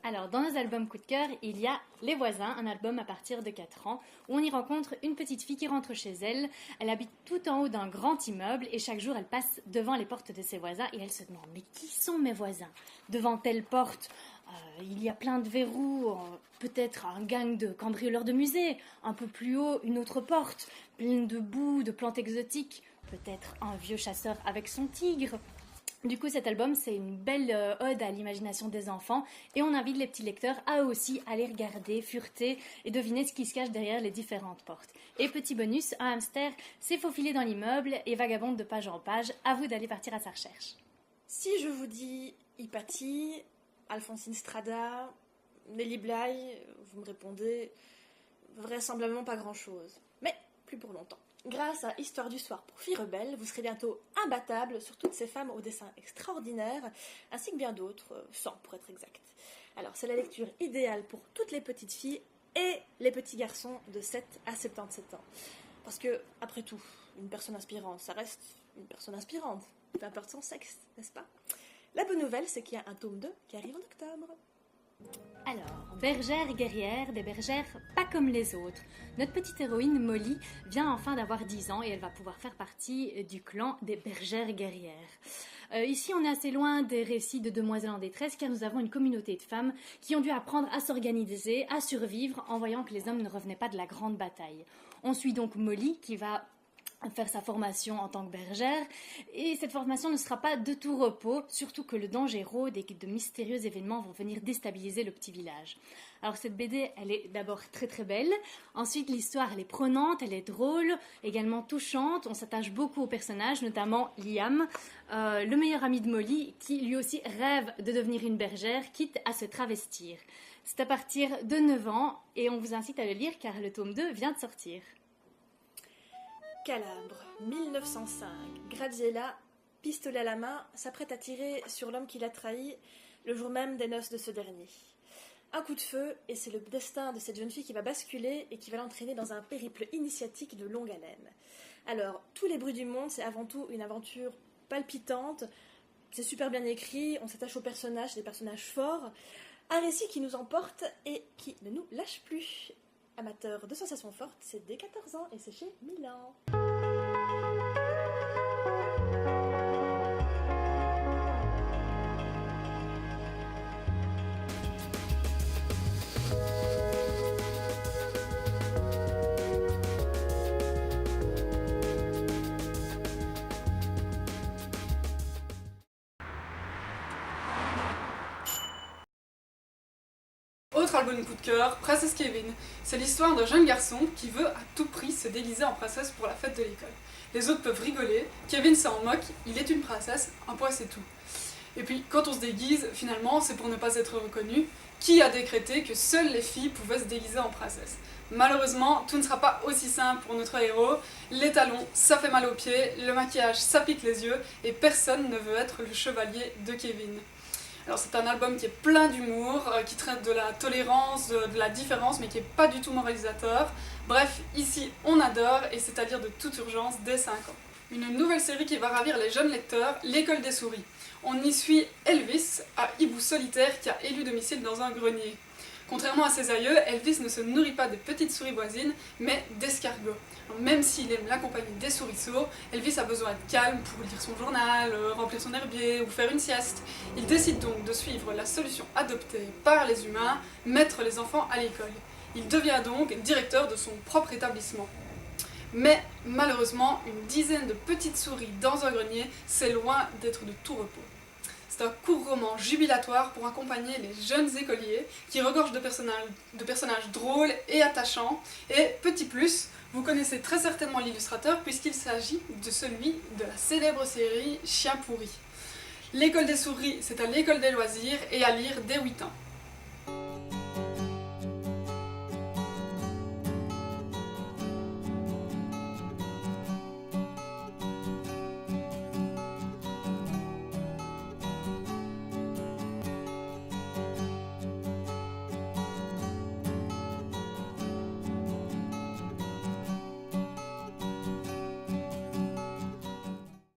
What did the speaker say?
Alors, dans nos albums coup de cœur, il y a Les Voisins, un album à partir de 4 ans, où on y rencontre une petite fille qui rentre chez elle. Elle habite tout en haut d'un grand immeuble et chaque jour, elle passe devant les portes de ses voisins et elle se demande « Mais qui sont mes voisins ?» Devant telle porte, il y a plein de verrous, peut-être un gang de cambrioleurs de musée. Un peu plus haut, une autre porte, pleine de boue, de plantes exotiques. Peut-être un vieux chasseur avec son tigre. Du coup, cet album, c'est une belle ode à l'imagination des enfants et on invite les petits lecteurs à eux aussi aller regarder, fureter et deviner ce qui se cache derrière les différentes portes. Et petit bonus, un hamster s'est faufilé dans l'immeuble et vagabonde de page en page. À vous d'aller partir à sa recherche. Si je vous dis Hypatie, Alphonsine Strada, Nelly Bly, vous me répondez vraisemblablement pas grand-chose. Mais plus pour longtemps. Grâce à Histoire du soir pour filles rebelles, vous serez bientôt imbattable sur toutes ces femmes au dessin extraordinaire, ainsi que bien d'autres, 100 pour être exact. Alors c'est la lecture idéale pour toutes les petites filles et les petits garçons de 7 à 77 ans. Parce que, après tout, une personne inspirante, ça reste une personne inspirante, peu importe son sexe, n'est-ce pas? La bonne nouvelle, c'est qu'il y a un tome 2 qui arrive en octobre. Alors, bergère guerrière, des bergères pas comme les autres. Notre petite héroïne Molly vient enfin d'avoir 10 ans et elle va pouvoir faire partie du clan des bergères guerrières. Ici, on est assez loin des récits de demoiselles en détresse car nous avons une communauté de femmes qui ont dû apprendre à s'organiser, à survivre en voyant que les hommes ne revenaient pas de la grande bataille. On suit donc Molly qui va faire sa formation en tant que bergère et cette formation ne sera pas de tout repos, surtout que le danger rôde et que de mystérieux événements vont venir déstabiliser le petit village. Alors cette BD, elle est d'abord très très belle, ensuite l'histoire elle est prenante, elle est drôle, également touchante, on s'attache beaucoup aux personnages, notamment Liam, le meilleur ami de Molly, qui lui aussi rêve de devenir une bergère, quitte à se travestir. C'est à partir de 9 ans et on vous incite à le lire car le tome 2 vient de sortir. Calabre, 1905. Graziella, pistolet à la main, s'apprête à tirer sur l'homme qui l'a trahi le jour même des noces de ce dernier. Un coup de feu, et c'est le destin de cette jeune fille qui va basculer et qui va l'entraîner dans un périple initiatique de longue haleine. Alors, tous les bruits du monde, c'est avant tout une aventure palpitante, c'est super bien écrit, on s'attache aux personnages, des personnages forts, un récit qui nous emporte et qui ne nous lâche plus. Amateur de sensations fortes, c'est dès 14 ans et c'est chez Milan. Autre album coup de cœur, Princesse Kevin. C'est l'histoire d'un jeune garçon qui veut à tout prix se déguiser en princesse pour la fête de l'école. Les autres peuvent rigoler, Kevin s'en moque, il est une princesse, un point c'est tout. Et puis quand on se déguise, finalement c'est pour ne pas être reconnu. Qui a décrété que seules les filles pouvaient se déguiser en princesse? Malheureusement, tout ne sera pas aussi simple pour notre héros. Les talons, ça fait mal aux pieds, le maquillage, ça pique les yeux, et personne ne veut être le chevalier de Kevin. Alors c'est un album qui est plein d'humour, qui traite de la tolérance, de la différence, mais qui n'est pas du tout moralisateur. Bref, ici on adore, et c'est à lire de toute urgence dès 5 ans. Une nouvelle série qui va ravir les jeunes lecteurs, L'école des souris. On y suit Elvis, un hibou solitaire qui a élu domicile dans un grenier. Contrairement à ses aïeux, Elvis ne se nourrit pas des petites souris voisines, mais d'escargots. Même s'il aime la compagnie des souriceaux, Elvis a besoin de calme pour lire son journal, remplir son herbier ou faire une sieste. Il décide donc de suivre la solution adoptée par les humains, mettre les enfants à l'école. Il devient donc directeur de son propre établissement. Mais malheureusement, une dizaine de petites souris dans un grenier, c'est loin d'être de tout repos. C'est un court roman jubilatoire pour accompagner les jeunes écoliers qui regorgent de personnages drôles et attachants. Et petit plus, vous connaissez très certainement l'illustrateur puisqu'il s'agit de celui de la célèbre série Chien pourri. L'école des souris, c'est à l'école des loisirs et à lire dès 8 ans.